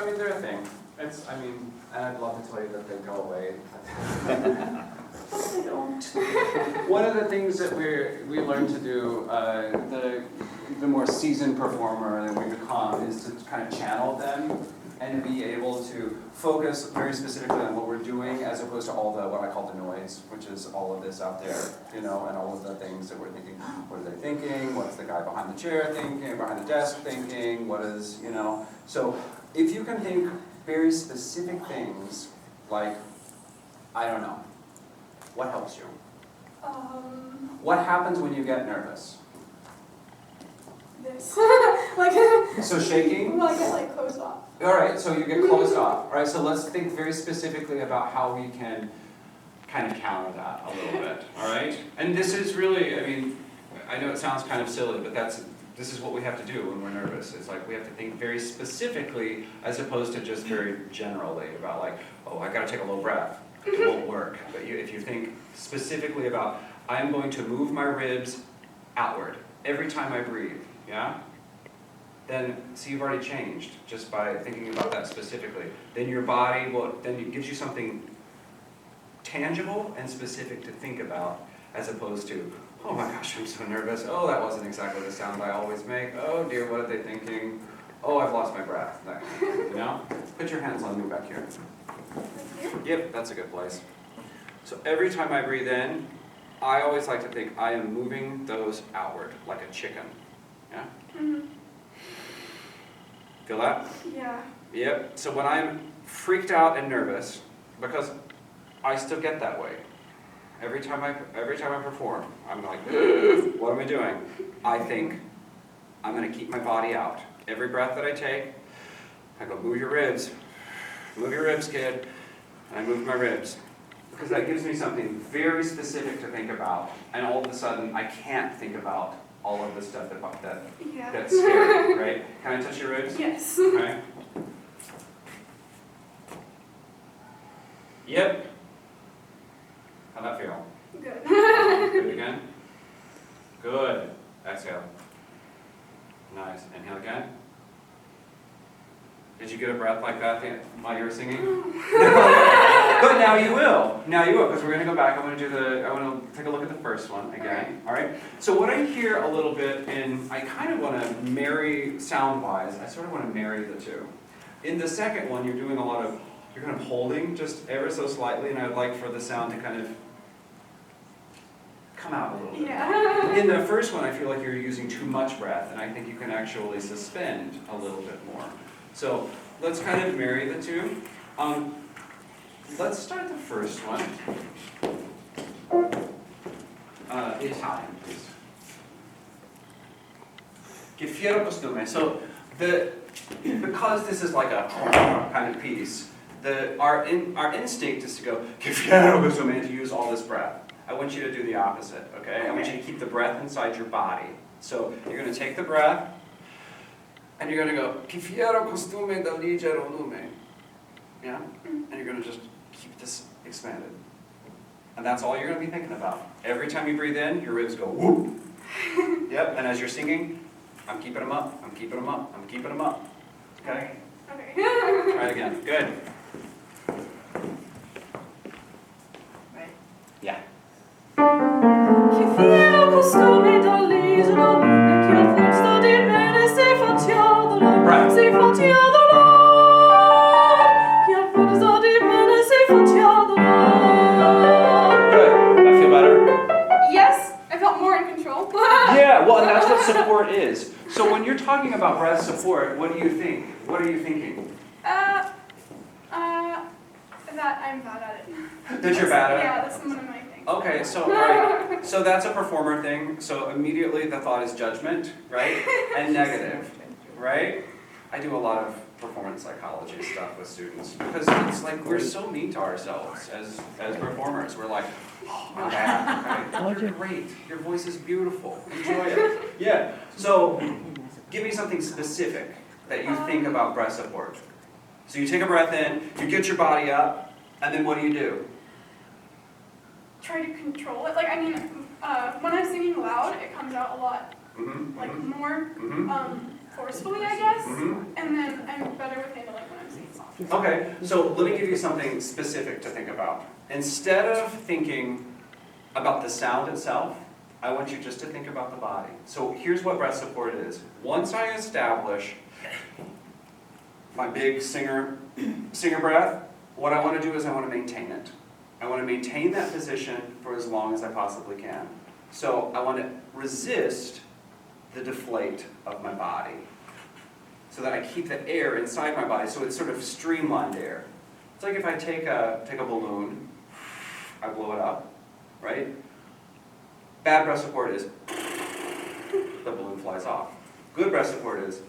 I mean, they're a thing. It's, I mean, and I'd love to tell you that they go away. But they don't. One of the things that we learn to do, the more seasoned performer that we become, is to kind of channel them and be able to focus very specifically on what we're doing, as opposed to all the, what I call the noise, which is all of this out there, you know, and all of the things that we're thinking. What are they thinking? What's the guy behind the chair thinking, behind the desk thinking? What is, you know? So if you can think very specific things, like, I don't know, what helps you? What happens when you get nervous? This. Like, So shaking? well, I get like closed off. All right, so you get closed off. All right, so let's think very specifically about how we can kind of counter that a little bit, all right? And this is really, I mean, I know it sounds kind of silly, but this is what we have to do when we're nervous. It's like we have to think very specifically as opposed to just very generally about like, oh, I gotta take a low breath. It won't work. But if you think specifically about, I'm going to move my ribs outward every time I breathe, yeah? Then, see, you've already changed just by thinking about that specifically. Then your body then it gives you something tangible and specific to think about, as opposed to, oh my gosh, I'm so nervous. Oh, that wasn't exactly the sound I always make. Oh dear, what are they thinking? Oh, I've lost my breath. That kind of thing, you know? Put your hands on me back here. Yep, that's a good place. So every time I breathe in, I always like to think I am moving those outward, like a chicken. Yeah? Mm-hmm. Feel that? Yeah. Yep. So when I'm freaked out and nervous, because I still get that way. Every time I perform, I'm like, what am I doing? I think I'm going to keep my body out. Every breath that I take, I go, move your ribs. Move your ribs, kid. And I move my ribs. Because that gives me something very specific to think about. And all of a sudden, I can't think about all of the stuff Yeah. that's scary, right? Can I touch your ribs? Yes. Okay. Yep. How'd that feel? Good. Do it again. Good. Exhale. Nice. Inhale again. Did you get a breath like that while you were singing? But now you will. Now you will, because we're going to go back. I want to take a look at the first one again. All right. So what I hear a little bit, and I kind of want to marry sound-wise. I sort of want to marry the two. In the second one, you're doing a lot of, you're kind of holding just ever so slightly, and I'd like for the sound to kind of come out a little bit. Yeah. In the first one, I feel like you're using too much breath, and I think you can actually suspend a little bit more. So let's kind of marry the two. Let's start the first one. The Italian, please. Che fiero costume. So because this is like a kind of piece, our instinct is to go che fiero costume, and to use all this breath. I want you to do the opposite, okay? I want you to keep the breath inside your body. So you're going to take the breath, and you're going to go, che fiero costume da ligero lume. Yeah? And you're going to just keep this expanded. And that's all you're going to be thinking about. Every time you breathe in, your ribs go whoop. Yep, and as you're singing, I'm keeping them up, I'm keeping them up, I'm keeping them up. Okay? Okay. Try it again. Good. Right. Yeah. Che fiero costume dall'isola lume, che al fond sta di bene se facciadolo, Right. se facciadolo. Che al fond sta di bene se facciadolo. Good. That feel better? Yes, I felt more in control. Yeah, well, and that's what support is. So when you're talking about breath support, what do you think? What are you thinking? That I'm bad at it. That you're bad at it? Yeah, that's one of my things. Okay, so right, so that's a performer thing. So immediately the thought is judgment, right? And negative, right? I do a lot of performance psychology stuff with students because it's like we're so mean to ourselves as performers. We're like, oh, I'm bad. Right? You're great. Your voice is beautiful. Enjoy it. Yeah. So give me something specific that you think about breath support. So you take a breath in, you get your body up, and then what do? Try to control it. Like, I mean, when I'm singing loud, it comes out a lot, Mm-hmm. like, more Mm-hmm. forcefully, I guess. Mm-hmm. And then I'm better with handling when I'm Okay, so let me give you something specific to think about. Instead of thinking about the sound itself, I want you just to think about the body. So here's what breath support is. Once I establish my big singer breath, what I want to do is I want to maintain it. I want to maintain that position for as long as I possibly can. So I want to resist the deflate of my body so that I keep the air inside my body, so it's sort of streamlined air. It's like if I take a balloon, I blow it up, right? Bad breath support is the balloon flies off. Good breath support is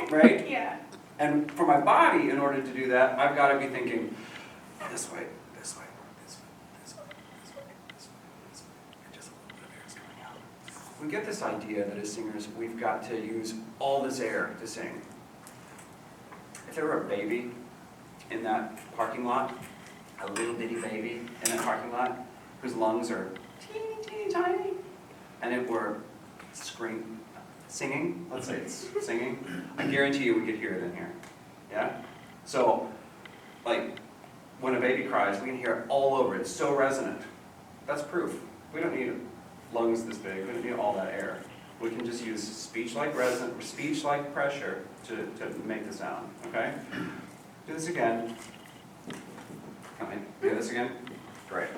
right? Yeah. And for my body, in order to do that, I've got to be thinking this way, this way, this way, this way, this way, this way, this way, and just a little bit of air is coming out. We get this idea that as singers, we've got to use all this air to sing. If there were a baby in that parking lot, a little bitty baby in that parking lot, whose lungs are teeny, teeny, tiny, and it were singing, let's say it's singing, I guarantee you we could hear it in here, yeah? So, like, when a baby cries, we can hear it all over, it's so resonant. That's proof. We don't need lungs this big, we don't need all that air. We can just use speech-like pressure to make the sound, okay? Do this again. Come in, do this again. Great.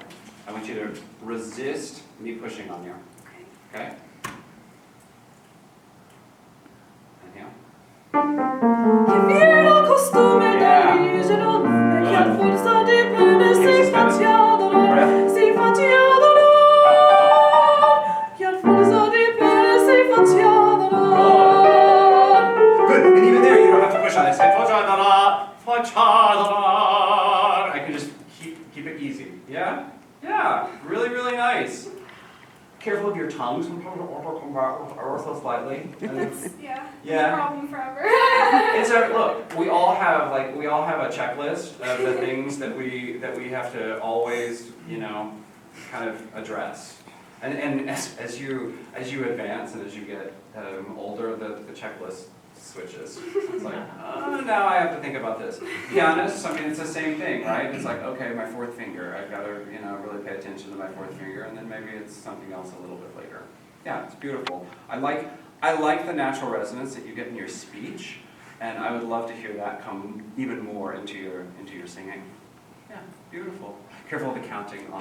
I want you to resist me pushing on you, okay? Inhale. Che fiero costume d'origine, che al forza dipende si facciano, si facciano, che al forza dipende si facciano. Good, and even there you don't have to push on it. Say, I can just keep it easy. Yeah? Yeah, really, really nice. Careful of your tongue, sometimes it will come back so slightly. And it's- Yeah. Yeah. Problem forever. It's a look. We all have a checklist of the things that we have to always, kind of address. And as you advance and as you get older, the checklist switches. It's like, oh, now I have to think about this. Pianists, I mean, it's the same thing, right? It's like, okay, my fourth finger. I've got to, really pay attention to my fourth finger, and then maybe it's something else a little bit later. Yeah, it's beautiful. I like the natural resonance that you get in your speech, and I would love to hear that come even more into your singing. Yeah, beautiful. Careful of the counting on